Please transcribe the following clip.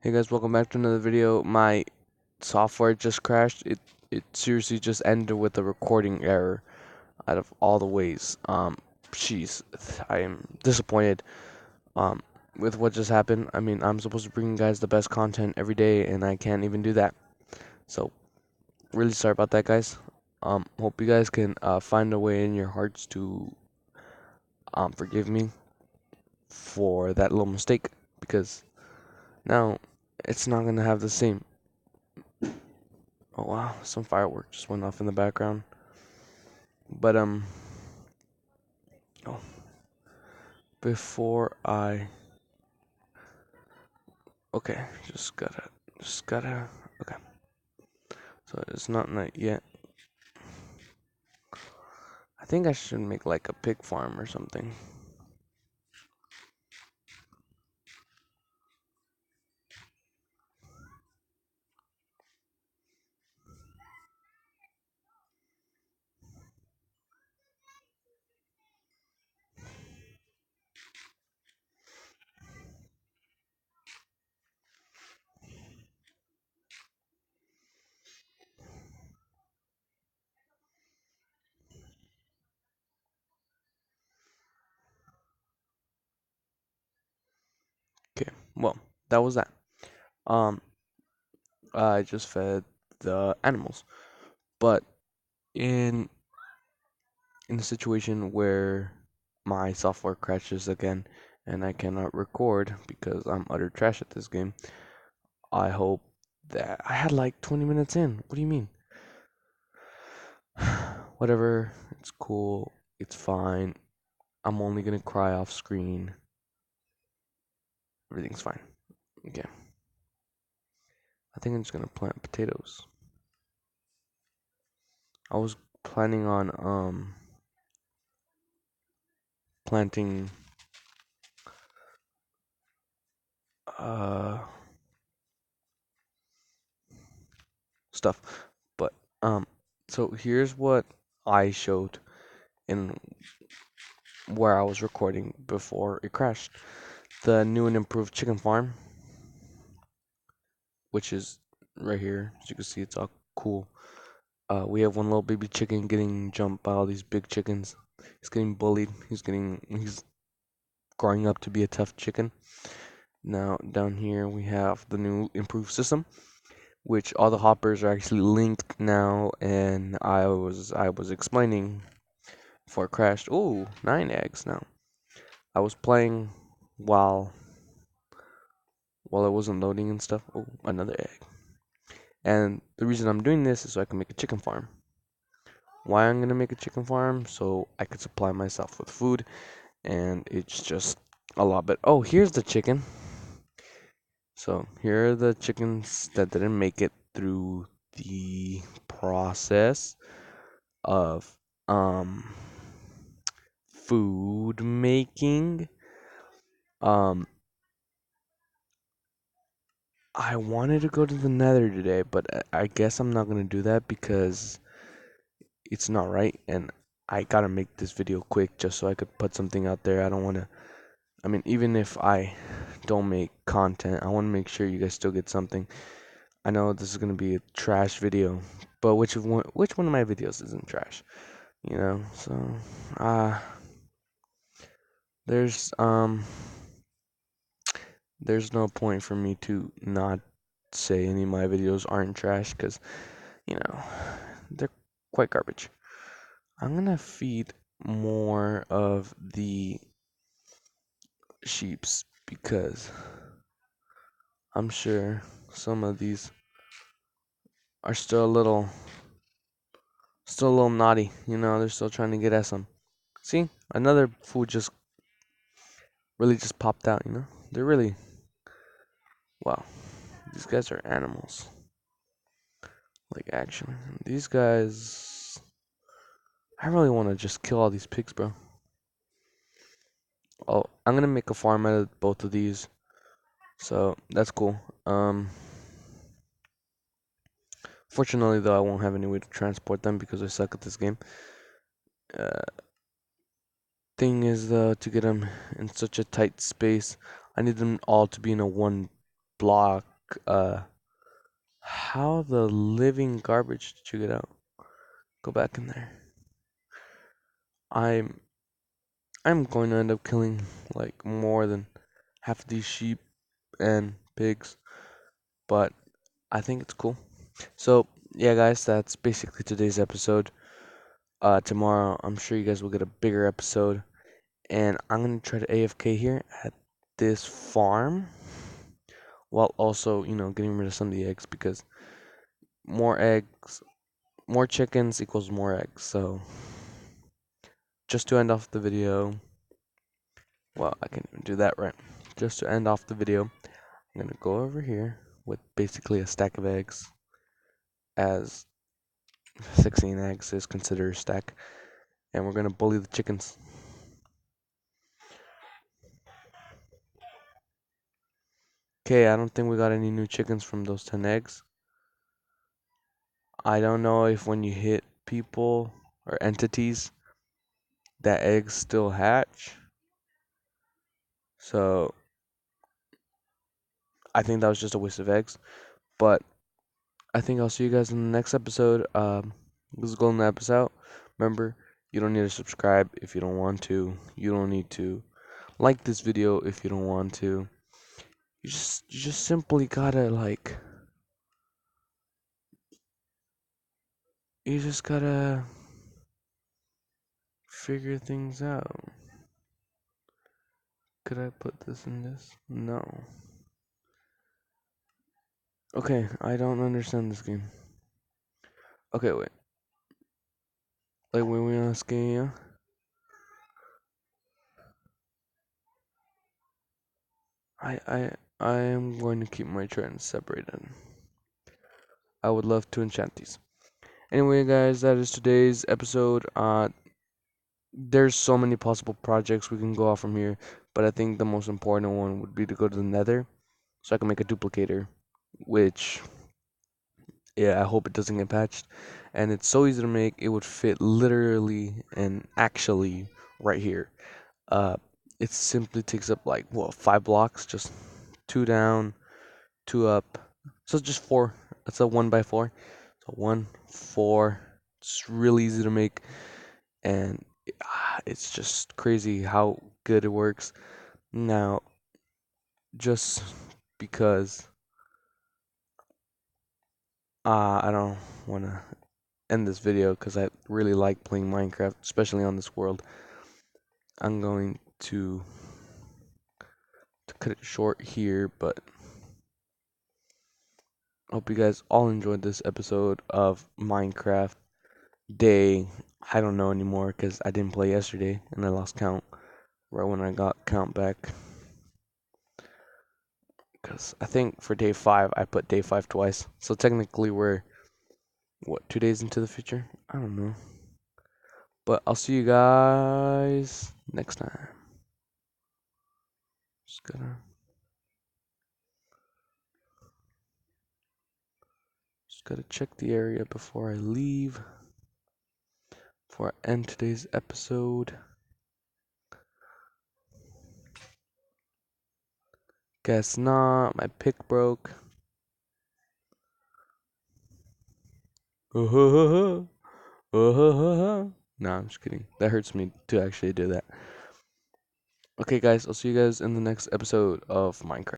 Hey guys, welcome back to another video. My software just crashed. It seriously just ended with a recording error out of all the ways. Jeez, I am disappointed with what just happened. I mean, I'm supposed to bring you guys the best content every day and I can't even do that. So, really sorry about that, guys. Hope you guys can find a way in your hearts to forgive me for that little mistake because now it's not gonna have the same. Oh wow, some fireworks just went off in the background. But oh, before I okay, just gotta okay. So it's not night yet. I think I should make like a pig farm or something. Okay, well, that was that. Um, I just fed the animals, but in in a situation where my software crashes again and I cannot record because I'm utter trash at this game, I hope that I had like 20 minutes in. What do you mean? Whatever, it's cool, it's fine. I'm only gonna cry off screen. Everything's fine. Okay. I think I'm just gonna plant potatoes. I was planning on planting uh stuff. But so here's what I showed in where I was recording before it crashed. The new and improved chicken farm, which is right here. As you can see, it's all cool. We have one little baby chicken getting jumped by all these big chickens. He's getting bullied. He's growing up to be a tough chicken. Now down here we have the new improved system, which all the hoppers are actually linked now, and I was explaining before it crashed. Oh, 9 eggs now. I was playing while while it wasn't loading and stuff. Oh, another egg. And the reason I'm doing this is so I can make a chicken farm. Why I'm gonna make a chicken farm? So I could supply myself with food, and it's just a lot better. Oh, here's the chicken. So here are the chickens that didn't make it through the process of um food making. Um I wanted to go to the Nether today, but I guess I'm not gonna do that because it's not right, and I gotta make this video quick just so I could put something out there. I don't wanna. I mean, even if I don't make content, I want to make sure you guys still get something. I know this is gonna be a trash video, but which one of my videos isn't trash? You know, so uh there's um there's no point for me to not say any of my videos aren't trash because you know they're quite garbage. I'm gonna feed more of the sheeps because I'm sure some of these are still a little naughty. You know, they're still trying to get at some. See, another food just really just popped out. You know, they're really wow. These guys are animals. Like actually, these guys. I really want to just kill all these pigs, bro. Oh, I'm gonna make a farm out of both of these, so that's cool. Fortunately though, I won't have any way to transport them because I suck at this game. Uh, thing is to get them in such a tight space, I need them all to be in a one block How the living garbage did you get out? Go back in there. I'm I'm going to end up killing like more than half of these sheep and pigs, but I think it's cool. So yeah, guys, that's basically today's episode. Tomorrow I'm sure you guys will get a bigger episode, and I'm gonna try to AFK here at this farm while also, getting rid of some of the eggs because more eggs, more chickens equals more eggs. So just to end off the video, well, I can even do that right. Just to end off the video, I'm gonna go over here with basically a stack of eggs, as 16 eggs is considered a stack, and we're gonna bully the chickens. Okay, I don't think we got any new chickens from those 10 eggs. I don't know if when you hit people or entities, that eggs still hatch. So I think that was just a waste of eggs. But I think I'll see you guys in the next episode. This is Golden Apps out. Remember, you don't need to subscribe if you don't want to. You don't need to like this video if you don't want to. You just simply gotta you just gotta figure things out. Could I put this in this? No. Okay, I don't understand this game. Okay, wait. Like when we on this game, I I I am going to keep my trends separated. I would love to enchant these. Anyway, guys, that is today's episode. There's so many possible projects we can go off from here, but I think the most important one would be to go to the Nether, so I can make a duplicator. Which, yeah, I hope it doesn't get patched. And it's so easy to make; it would fit literally and actually right here. Uh, it simply takes up like what 5 blocks, just two down, two up. So it's just four. It's a 1 by 4. So 1, 4. It's really easy to make, and it's just crazy how good it works. Now, just because I don't want to end this video because I really like playing Minecraft, especially on this world, I'm going to cut it short here, but I hope you guys all enjoyed this episode of Minecraft day. I don't know anymore because I didn't play yesterday and I lost count right when I got count back. Because I think for day 5, I put day 5 twice. So technically, we're, what, 2 days into the future? I don't know. But I'll see you guys next time. Just gotta check the area before I leave. Before I end today's episode. Guess not. My pick broke. Nah, I'm just kidding. That hurts me to actually do that. Okay, guys, I'll see you guys in the next episode of Minecraft.